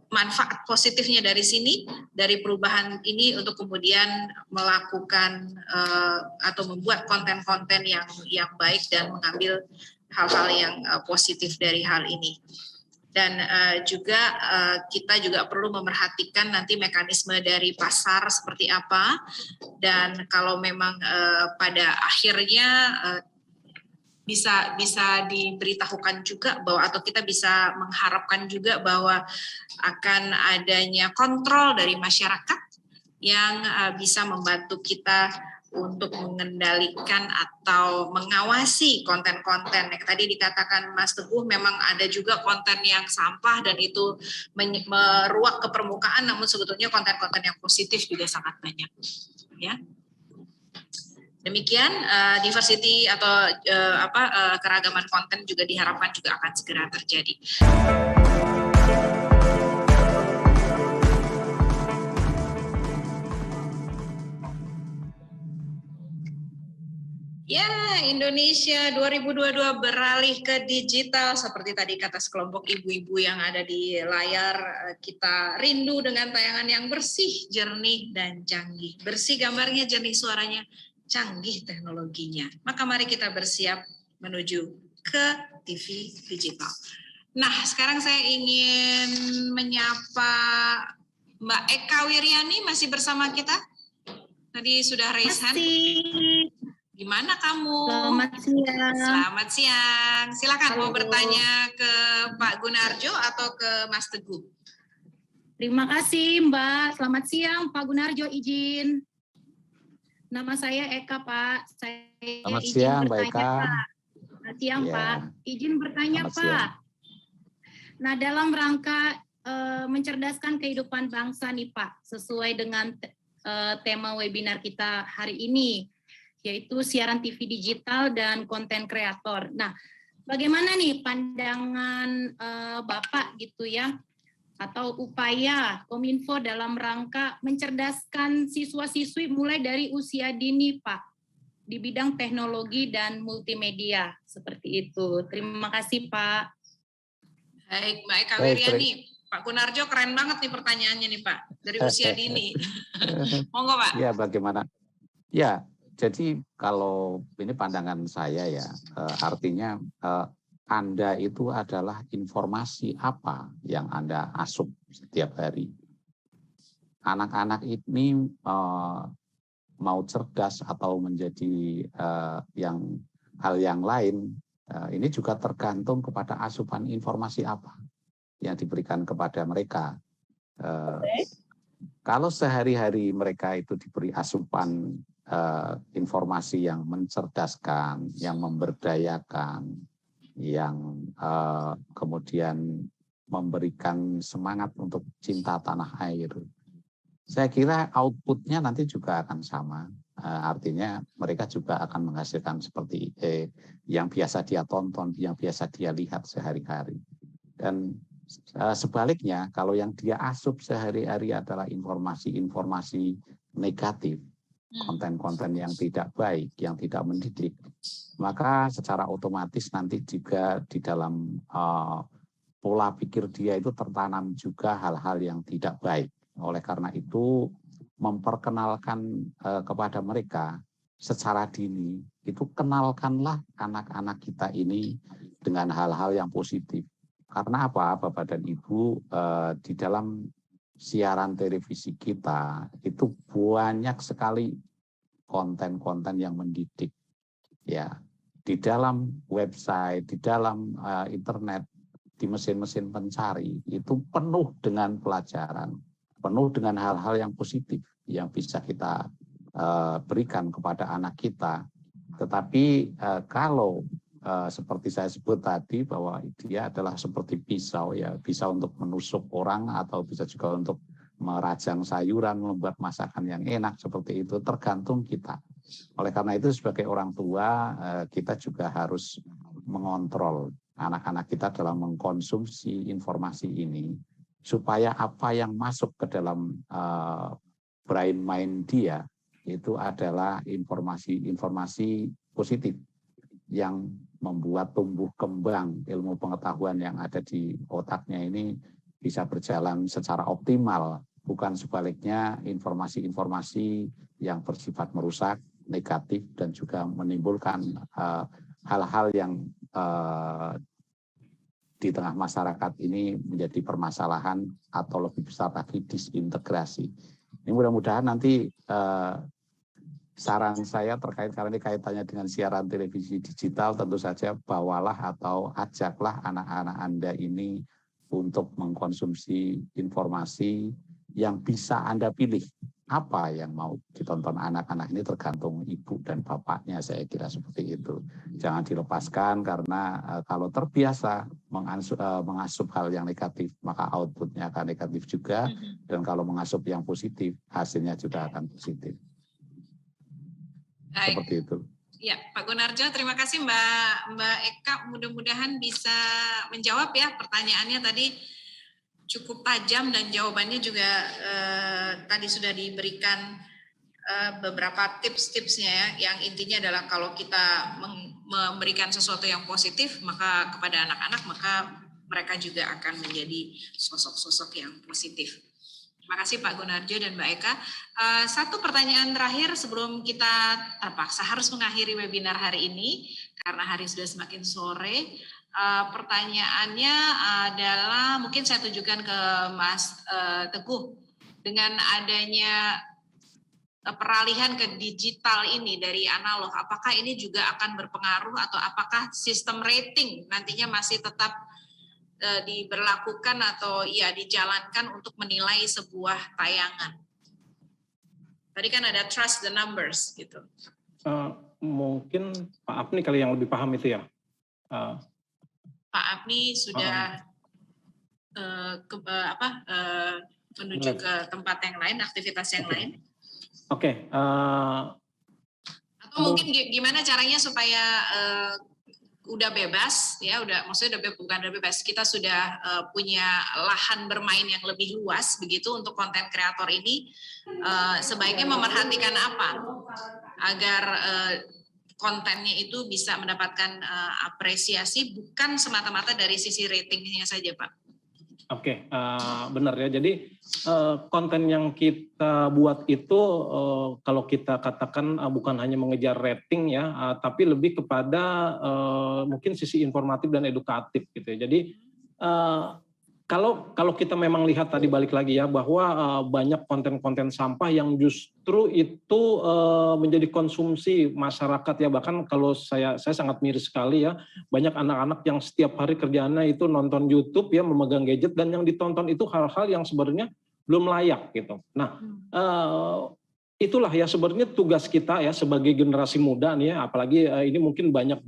manfaat positifnya dari sini, dari perubahan ini, untuk kemudian melakukan atau membuat konten-konten yang baik dan mengambil hal-hal yang positif dari hal ini. Dan juga kita juga perlu memerhatikan nanti mekanisme dari pasar seperti apa, dan kalau memang pada akhirnya bisa diberitahukan juga bahwa, atau kita bisa mengharapkan juga bahwa akan adanya kontrol dari masyarakat yang bisa membantu kita untuk mengendalikan atau mengawasi konten-konten. Yang tadi dikatakan Mas Teguh, memang ada juga konten yang sampah dan itu meruak ke permukaan, namun sebetulnya konten-konten yang positif juga sangat banyak. Ya. Demikian diversity atau keragaman konten juga diharapkan juga akan segera terjadi. Ya, Indonesia 2022 beralih ke digital, seperti tadi kata sekelompok ibu-ibu yang ada di layar. Kita rindu dengan tayangan yang bersih, jernih, dan canggih. Bersih gambarnya, jernih suaranya, canggih teknologinya. Maka mari kita bersiap menuju ke TV digital. Nah, sekarang saya ingin menyapa Mbak Eka Wiryani, masih bersama kita? Tadi sudah raise hand. Gimana kamu? Selamat siang. Selamat siang. Silakan. Halo. Mau bertanya ke Pak Gunarjo atau ke Mas Teguh? Terima kasih Mbak. Selamat siang Pak Gunarjo, izin. Nama saya Eka Pak. Saya selamat izin siang bertanya, Mbak Eka. Selamat siang Pak. Izin bertanya selamat Pak. Siang. Nah, dalam rangka mencerdaskan kehidupan bangsa nih Pak, sesuai dengan tema webinar kita hari ini, yaitu siaran TV digital dan konten kreator. Nah, bagaimana nih pandangan Bapak gitu ya, atau upaya Kominfo dalam rangka mencerdaskan siswa-siswi mulai dari usia dini Pak, di bidang teknologi dan multimedia, seperti itu. Terima kasih Pak. Baik, Mbak Eka Wiryani. Pak Gunarjo, keren banget nih pertanyaannya nih Pak, dari usia dini. Monggo Pak. Ya, bagaimana? Ya, jadi kalau ini pandangan saya ya, artinya Anda itu adalah informasi apa yang Anda asup setiap hari. Anak-anak ini mau cerdas atau menjadi hal yang lain, ini juga tergantung kepada asupan informasi apa yang diberikan kepada mereka. Kalau sehari-hari mereka itu diberi asupan informasi yang mencerdaskan, yang memberdayakan, yang kemudian memberikan semangat untuk cinta tanah air, saya kira outputnya nanti juga akan sama. Artinya mereka juga akan menghasilkan seperti yang biasa dia tonton, yang biasa dia lihat sehari-hari. Dan sebaliknya, kalau yang dia asup sehari-hari adalah informasi-informasi negatif, konten-konten yang tidak baik, yang tidak mendidik, maka secara otomatis nanti juga di dalam pola pikir dia itu tertanam juga hal-hal yang tidak baik. Oleh karena itu memperkenalkan kepada mereka secara dini, itu kenalkanlah anak-anak kita ini dengan hal-hal yang positif. Karena apa, Bapak dan Ibu, di dalam siaran televisi kita itu banyak sekali konten-konten yang mendidik. Ya, di dalam website, di dalam internet, di mesin-mesin pencari itu penuh dengan pelajaran, penuh dengan hal-hal yang positif yang bisa kita berikan kepada anak kita. Tetapi kalau seperti saya sebut tadi bahwa dia adalah seperti pisau, ya, bisa untuk menusuk orang atau bisa juga untuk merajang sayuran, membuat masakan yang enak, seperti itu tergantung kita. Oleh karena itu sebagai orang tua kita juga harus mengontrol anak-anak kita dalam mengkonsumsi informasi ini supaya apa yang masuk ke dalam brain mind dia itu adalah informasi positif yang membuat tumbuh kembang ilmu pengetahuan yang ada di otaknya ini bisa berjalan secara optimal, bukan sebaliknya informasi-informasi yang bersifat merusak, negatif, dan juga menimbulkan hal-hal yang di tengah masyarakat ini menjadi permasalahan atau lebih besar lagi disintegrasi. Ini mudah-mudahan nanti saran saya terkait, karena ini kaitannya dengan siaran televisi digital, tentu saja bawalah atau ajaklah anak-anak Anda ini untuk mengkonsumsi informasi yang bisa Anda pilih. Apa yang mau ditonton anak-anak ini tergantung ibu dan bapaknya, saya kira seperti itu. Jangan dilepaskan, karena kalau terbiasa mengasup hal yang negatif, maka outputnya akan negatif juga. Dan kalau mengasup yang positif, hasilnya juga akan positif. Baik. Seperti itu. Ya, Pak Gunarjo, terima kasih Mbak Eka. Mudah-mudahan bisa menjawab ya pertanyaannya tadi. Cukup tajam dan jawabannya juga tadi sudah diberikan beberapa tips-tipsnya ya, yang intinya adalah kalau kita memberikan sesuatu yang positif maka kepada anak-anak, maka mereka juga akan menjadi sosok-sosok yang positif. Terima kasih Pak Gunarjo dan Mbak Eka. Satu pertanyaan terakhir sebelum kita terpaksa harus mengakhiri webinar hari ini karena hari sudah semakin sore. Pertanyaannya adalah mungkin saya tujukan ke Mas Teguh, dengan adanya peralihan ke digital ini dari analog, apakah ini juga akan berpengaruh atau apakah sistem rating nantinya masih tetap diberlakukan atau ya dijalankan untuk menilai sebuah tayangan? Tadi kan ada trust the numbers gitu. Mungkin Pak Apni kali yang lebih paham itu ya. Pak Apni sudah menuju ke tempat yang lain, aktivitas yang lain. Oke. Atau mungkin gimana caranya supaya udah bebas ya, maksudnya bukan udah bebas, kita sudah punya lahan bermain yang lebih luas begitu untuk konten kreator ini, sebaiknya memerhatikan apa agar kontennya itu bisa mendapatkan apresiasi bukan semata-mata dari sisi ratingnya saja, Pak. Oke, benar ya. Jadi konten yang kita buat itu kalau kita katakan bukan hanya mengejar rating ya, tapi lebih kepada mungkin sisi informatif dan edukatif gitu ya. Jadi kalau kita memang lihat tadi balik lagi ya, bahwa banyak konten-konten sampah yang justru itu menjadi konsumsi masyarakat ya, bahkan kalau saya sangat miris sekali ya, banyak anak-anak yang setiap hari kerjaannya itu nonton YouTube ya, memegang gadget, dan yang ditonton itu hal-hal yang sebenarnya belum layak gitu. Nah, itulah ya sebenarnya tugas kita ya sebagai generasi muda nih ya, apalagi ini mungkin banyak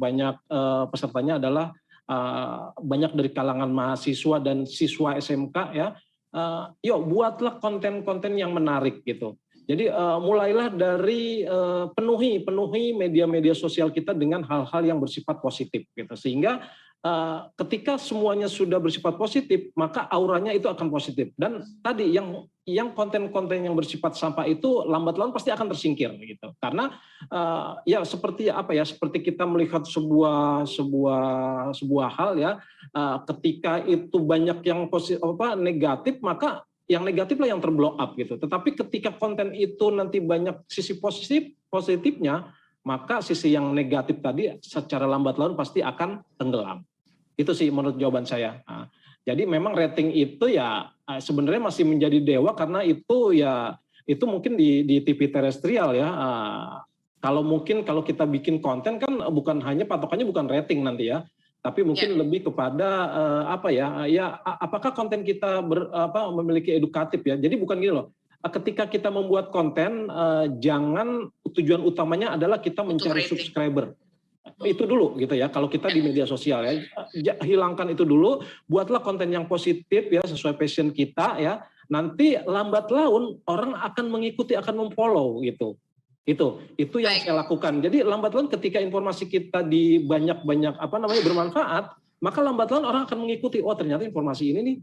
pesertanya adalah banyak dari kalangan mahasiswa dan siswa SMK ya, yuk buatlah konten-konten yang menarik gitu. Jadi mulailah dari penuhi media-media sosial kita dengan hal-hal yang bersifat positif gitu, sehingga ketika semuanya sudah bersifat positif maka auranya itu akan positif. Dan tadi yang konten-konten yang bersifat sampah itu lambat laun pasti akan tersingkir gitu, karena ya seperti apa ya, seperti kita melihat sebuah hal ya, ketika itu banyak yang negatif maka yang negatif lah yang terblow up gitu. Tetapi ketika konten itu nanti banyak sisi positifnya, maka sisi yang negatif tadi secara lambat laun pasti akan tenggelam. Itu sih menurut jawaban saya. Nah, jadi memang rating itu ya sebenarnya masih menjadi dewa karena itu ya itu mungkin di TV terestrial ya. Kalau kita bikin konten kan bukan hanya patokannya bukan rating nanti ya. Tapi mungkin lebih kepada apakah konten kita memiliki edukatif ya. Jadi bukan gini loh, ketika kita membuat konten jangan tujuan utamanya adalah kita mencari subscriber. Itu dulu gitu ya, kalau kita di media sosial ya, hilangkan itu dulu, buatlah konten yang positif ya, sesuai passion kita ya, nanti lambat laun orang akan mengikuti, akan memfollow gitu. Itu yang saya lakukan. Jadi lambat laun ketika informasi kita di banyak bermanfaat, maka lambat laun orang akan mengikuti. Oh ternyata informasi ini nih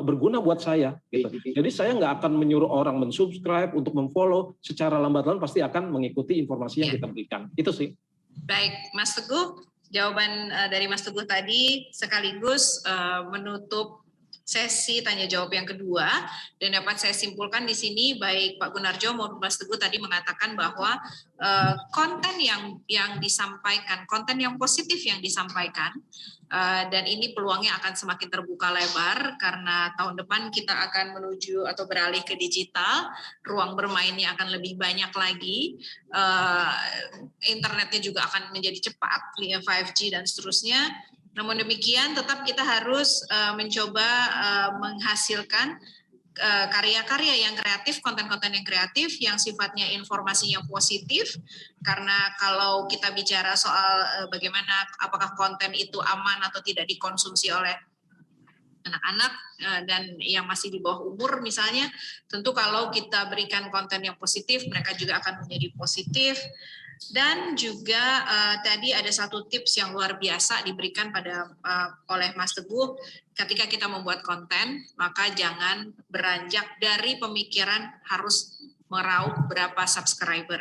berguna buat saya. Gitu. Jadi saya nggak akan menyuruh orang mensubscribe untuk memfollow. Secara lambat laun pasti akan mengikuti informasi yang kita berikan. Itu sih. Baik, Mas Teguh. Jawaban dari Mas Teguh tadi sekaligus menutup sesi tanya jawab yang kedua, dan dapat saya simpulkan di sini baik Pak Gunarjo maupun Mas Teguh tadi mengatakan bahwa konten yang disampaikan, konten yang positif yang disampaikan, dan ini peluangnya akan semakin terbuka lebar karena tahun depan kita akan menuju atau beralih ke digital, ruang bermainnya akan lebih banyak lagi, internetnya juga akan menjadi cepat, 5G dan seterusnya. Namun demikian tetap kita harus mencoba menghasilkan karya-karya yang kreatif, konten-konten yang kreatif, yang sifatnya informasinya positif, karena kalau kita bicara soal bagaimana apakah konten itu aman atau tidak dikonsumsi oleh anak-anak dan yang masih di bawah umur misalnya, tentu kalau kita berikan konten yang positif, mereka juga akan menjadi positif. Dan juga tadi ada satu tips yang luar biasa diberikan oleh Mas Teguh, ketika kita membuat konten, maka jangan beranjak dari pemikiran harus meraup berapa subscriber.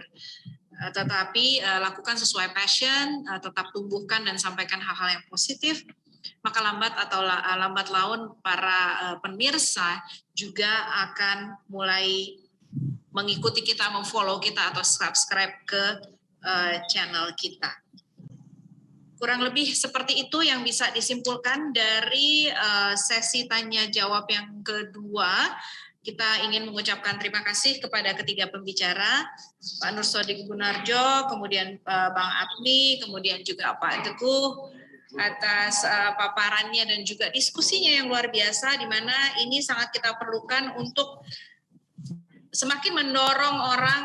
Tetapi lakukan sesuai passion, tetap tumbuhkan dan sampaikan hal-hal yang positif, maka lambat laun para pemirsa juga akan mulai mengikuti kita, memfollow kita atau subscribe ke channel kita. Kurang lebih seperti itu yang bisa disimpulkan dari sesi tanya jawab yang kedua. Kita ingin mengucapkan terima kasih kepada ketiga pembicara, Pak Nursodik Gunarjo, kemudian Bang Apni, kemudian juga Pak Teguh, atas paparannya dan juga diskusinya yang luar biasa, di mana ini sangat kita perlukan untuk semakin mendorong orang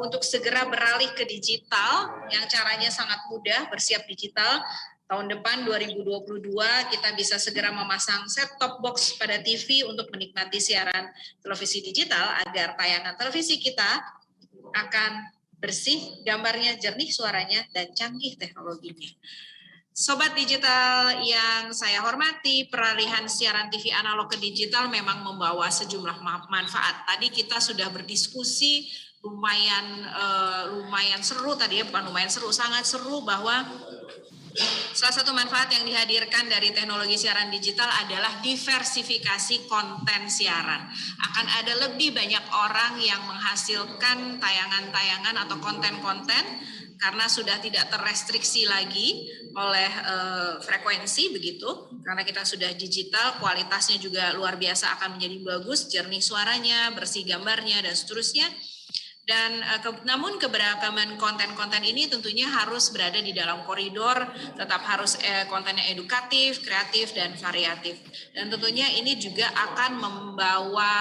untuk segera beralih ke digital, yang caranya sangat mudah, bersiap digital. Tahun depan 2022 kita bisa segera memasang set-top box pada TV untuk menikmati siaran televisi digital agar tayangan televisi kita akan bersih, gambarnya jernih, suaranya, dan canggih teknologinya. Sobat digital yang saya hormati, peralihan siaran TV analog ke digital memang membawa sejumlah manfaat. Tadi kita sudah berdiskusi lumayan seru tadi ya, bukan lumayan seru, sangat seru, bahwa salah satu manfaat yang dihadirkan dari teknologi siaran digital adalah diversifikasi konten siaran. Akan ada lebih banyak orang yang menghasilkan tayangan-tayangan atau konten-konten karena sudah tidak terrestriksi lagi oleh frekuensi begitu, karena kita sudah digital, kualitasnya juga luar biasa akan menjadi bagus, jernih suaranya, bersih gambarnya, dan seterusnya. Dan namun keberagaman konten-konten ini tentunya harus berada di dalam koridor, tetap harus kontennya edukatif, kreatif, dan variatif. Dan tentunya ini juga akan membawa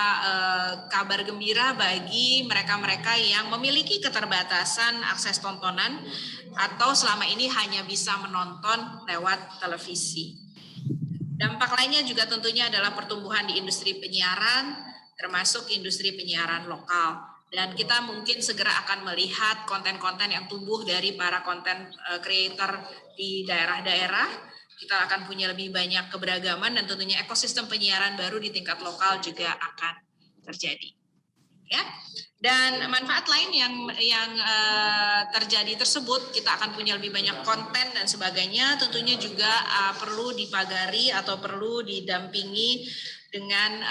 kabar gembira bagi mereka-mereka yang memiliki keterbatasan akses tontonan atau selama ini hanya bisa menonton lewat televisi. Dampak lainnya juga tentunya adalah pertumbuhan di industri penyiaran, termasuk industri penyiaran lokal. Dan kita mungkin segera akan melihat konten-konten yang tumbuh dari para konten creator di daerah-daerah. Kita akan punya lebih banyak keberagaman dan tentunya ekosistem penyiaran baru di tingkat lokal juga akan terjadi. ya. Dan manfaat lain yang terjadi tersebut, kita akan punya lebih banyak konten dan sebagainya, tentunya juga perlu dipagari atau perlu didampingi dengan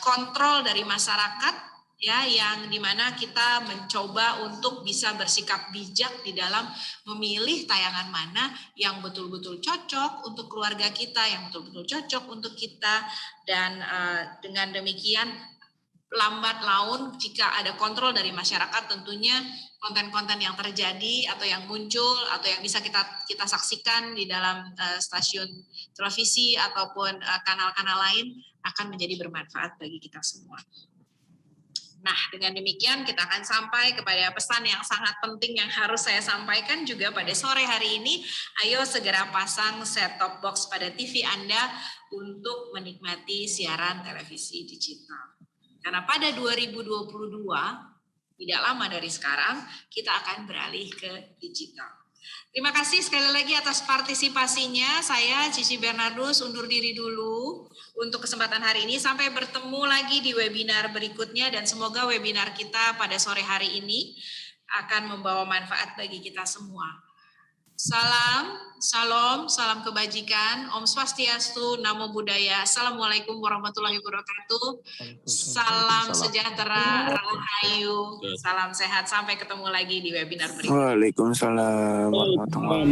kontrol dari masyarakat, ya, yang dimana kita mencoba untuk bisa bersikap bijak di dalam memilih tayangan mana yang betul-betul cocok untuk keluarga kita, yang betul-betul cocok untuk kita, dan dengan demikian lambat laun jika ada kontrol dari masyarakat, tentunya konten-konten yang terjadi atau yang muncul atau yang bisa kita saksikan di dalam stasiun televisi ataupun kanal-kanal lain akan menjadi bermanfaat bagi kita semua. Nah, dengan demikian kita akan sampai kepada pesan yang sangat penting yang harus saya sampaikan juga pada sore hari ini. Ayo segera pasang set-top box pada TV Anda untuk menikmati siaran televisi digital. Karena pada 2022, tidak lama dari sekarang, kita akan beralih ke digital. Terima kasih sekali lagi atas partisipasinya. Saya Cici Bernardus undur diri dulu untuk kesempatan hari ini. Sampai bertemu lagi di webinar berikutnya, dan semoga webinar kita pada sore hari ini akan membawa manfaat bagi kita semua. Salam kebajikan, Om Swastiastu, Namo Buddhaya, Assalamualaikum warahmatullahi wabarakatuh, salam sejahtera, rahayu, salam sehat, sampai ketemu lagi di webinar berikutnya. Waalaikumsalam warahmatullahi wabarakatuh.